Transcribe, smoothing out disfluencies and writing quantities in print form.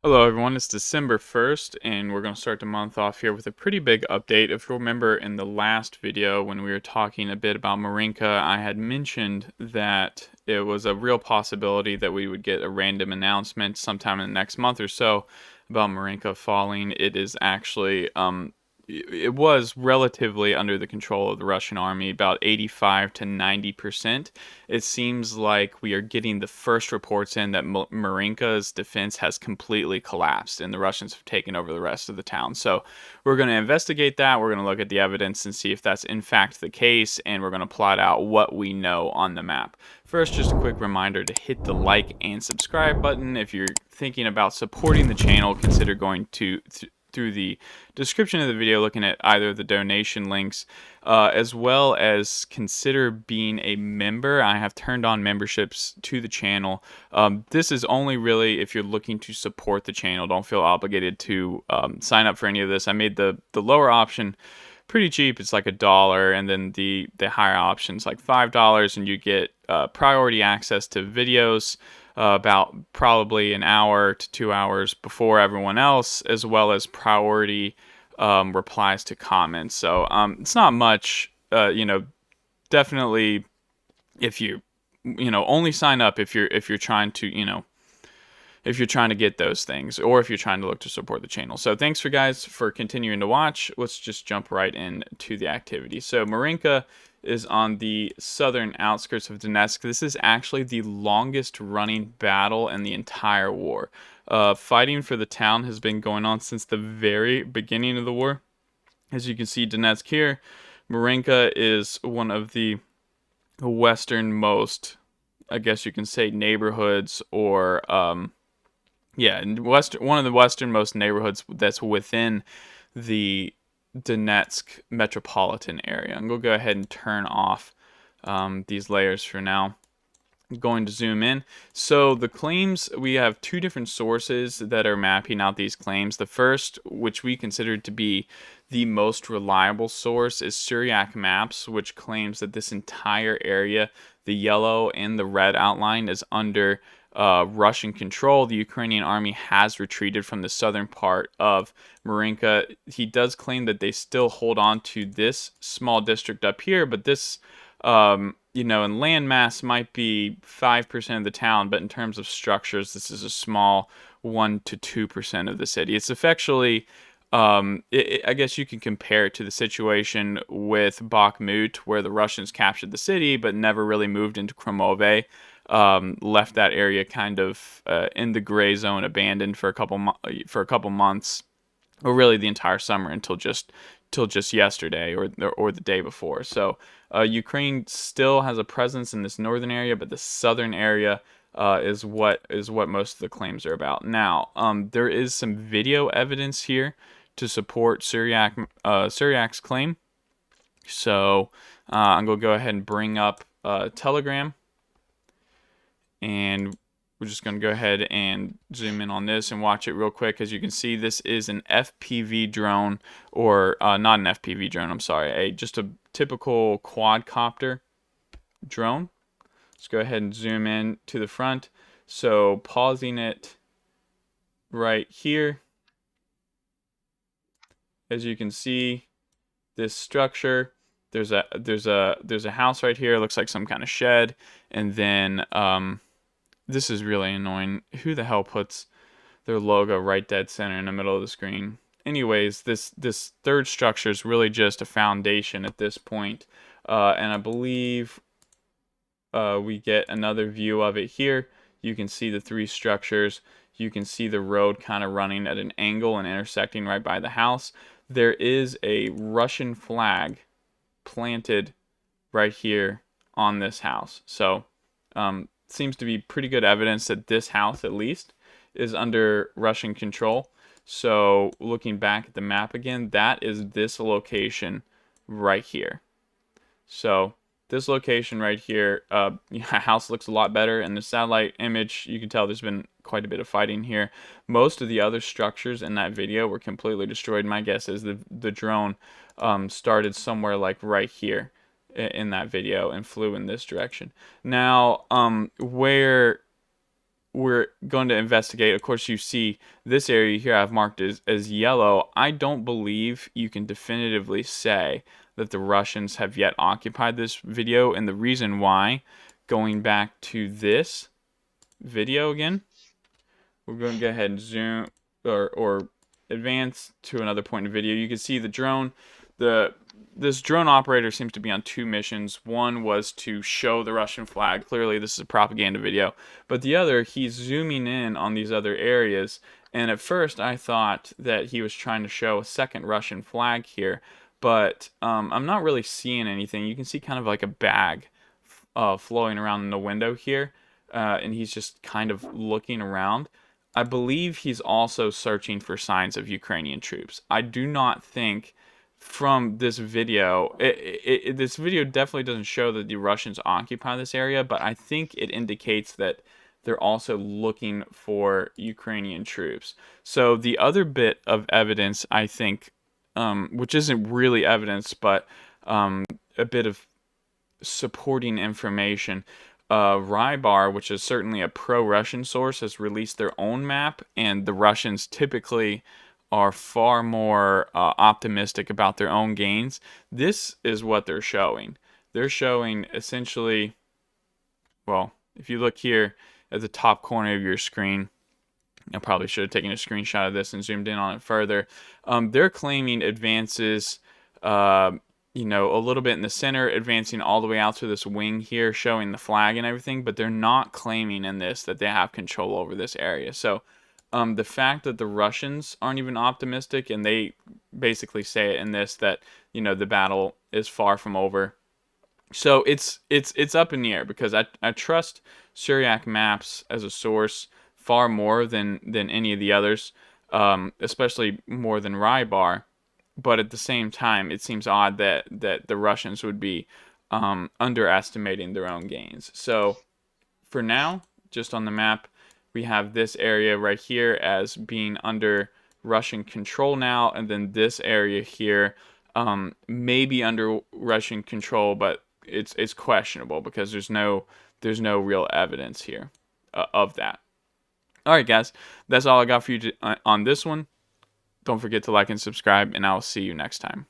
Hello everyone, it's December 1st and we're going to start the month off here with a pretty big update. If you remember in the last video when we were talking a bit about Marinka, I had mentioned that it was a real possibility that we would get a random announcement sometime in the next month or so about Marinka falling. It is actually it was relatively under the control of the Russian army, about 85 to 90%. It seems like we are getting the first reports in that Marinka's defense has completely collapsed and the Russians have taken over the rest of the town. So we're going to investigate that. We're going to look at the evidence and see if that's in fact the case, and we're going to plot out what we know on the map. First, just a quick reminder to hit the like and subscribe button. If you're thinking about supporting the channel, consider going through the description of the video, looking at either of the donation links, as well as consider being a member. I have turned on memberships to the channel. This is only really if you're looking to support the channel. Don't feel obligated to sign up for any of this. I made the lower option pretty cheap. It's like $1, and then the higher option's like $5, and you get priority access to videos about probably an hour to 2 hours before everyone else, as well as priority replies to comments. So it's not much. Definitely if you only sign up if you're trying to if you're trying to get those things, or if you're trying to look to support the channel. So thanks for guys for continuing to watch. Let's just jump right into the activity. So Marinka is on the southern outskirts of Donetsk. This is actually the longest running battle in the entire war. Fighting for the town has been going on since the very beginning of the war. As you can see, Donetsk here, Marinka is one of the westernmost, I guess you can say, neighborhoods, or one of the westernmost neighborhoods that's within the Donetsk metropolitan area. I'm going to go ahead and turn off these layers for now. I'm going to zoom in. So the claims, we have two different sources that are mapping out these claims. The first, which we consider to be the most reliable source, is Syriac Maps, which claims that this entire area, the yellow and the red outline, is under Russian control. The Ukrainian army has retreated from the southern part of Marinka. He does claim that they still hold on to this small district up here, but this, in land mass might be 5% of the town, but in terms of structures, this is a small 1 to 2% of the city. It's effectively, I guess you can compare it to the situation with Bakhmut, where the Russians captured the city but never really moved into Kromove. Left that area kind of in the gray zone, abandoned for a couple months, or really the entire summer until just yesterday or the day before. So Ukraine still has a presence in this northern area, but the southern area is what most of the claims are about. Now, there is some video evidence here to support Syriac's claim. So I'm going to go ahead and bring up Telegram. And we're just going to go ahead and zoom in on this and watch it real quick. As you can see, this is an FPV drone, or not an FPV drone, I'm sorry, just a typical quadcopter drone. Let's go ahead and zoom in to the front. So pausing it right here. As you can see, this structure, there's a house right here. It looks like some kind of shed, and then this is really annoying. Who the hell puts their logo right dead center in the middle of the screen? Anyways, this third structure is really just a foundation at this point. And I believe we get another view of it here. You can see the three structures. You can see the road kind of running at an angle and intersecting right by the house. There is a Russian flag planted right here on this house. So, seems to be pretty good evidence that this house, at least, is under Russian control. So looking back at the map again, that is this location right here. So this location right here, house looks a lot better. In the satellite image, you can tell there's been quite a bit of fighting here. Most of the other structures in that video were completely destroyed. My guess is the drone started somewhere like right here in that video and flew in this direction. Now, where we're going to investigate. Of course, you see this area here I've marked as yellow. I don't believe you can definitively say that the Russians have yet occupied this video, and the reason why, going back to this video again, we're going to go ahead and zoom or advance to another point in the video. You can see the drone. This drone operator seems to be on two missions. One was to show the Russian flag. Clearly, this is a propaganda video. But the other, he's zooming in on these other areas. And at first, I thought that he was trying to show a second Russian flag here. But I'm not really seeing anything. You can see kind of like a bag flowing around in the window here. And he's just kind of looking around. I believe he's also searching for signs of Ukrainian troops. I do not think from this video, this video definitely doesn't show that the Russians occupy this area, but I think it indicates that they're also looking for Ukrainian troops. So the other bit of evidence, I think, which isn't really evidence, but a bit of supporting information, Rybar, which is certainly a pro-Russian source, has released their own map, and the Russians typically are far more optimistic about their own gains. This is what they're showing. They're showing essentially, well, if you look here at the top corner of your screen, I probably should have taken a screenshot of this and zoomed in on it further. They're claiming advances, a little bit in the center, advancing all the way out to this wing here, showing the flag and everything, but they're not claiming in this that they have control over this area. So the fact that the Russians aren't even optimistic, and they basically say it in this that the battle is far from over. So it's up in the air, because I trust Syriac maps as a source far more than any of the others, especially more than Rybar. But at the same time, it seems odd that the Russians would be underestimating their own gains. So for now, just on the map, we have this area right here as being under Russian control now, and then this area here may be under Russian control, but it's questionable because there's no real evidence here of that. All right, guys, that's all I got for you on this one. Don't forget to like and subscribe, and I'll see you next time.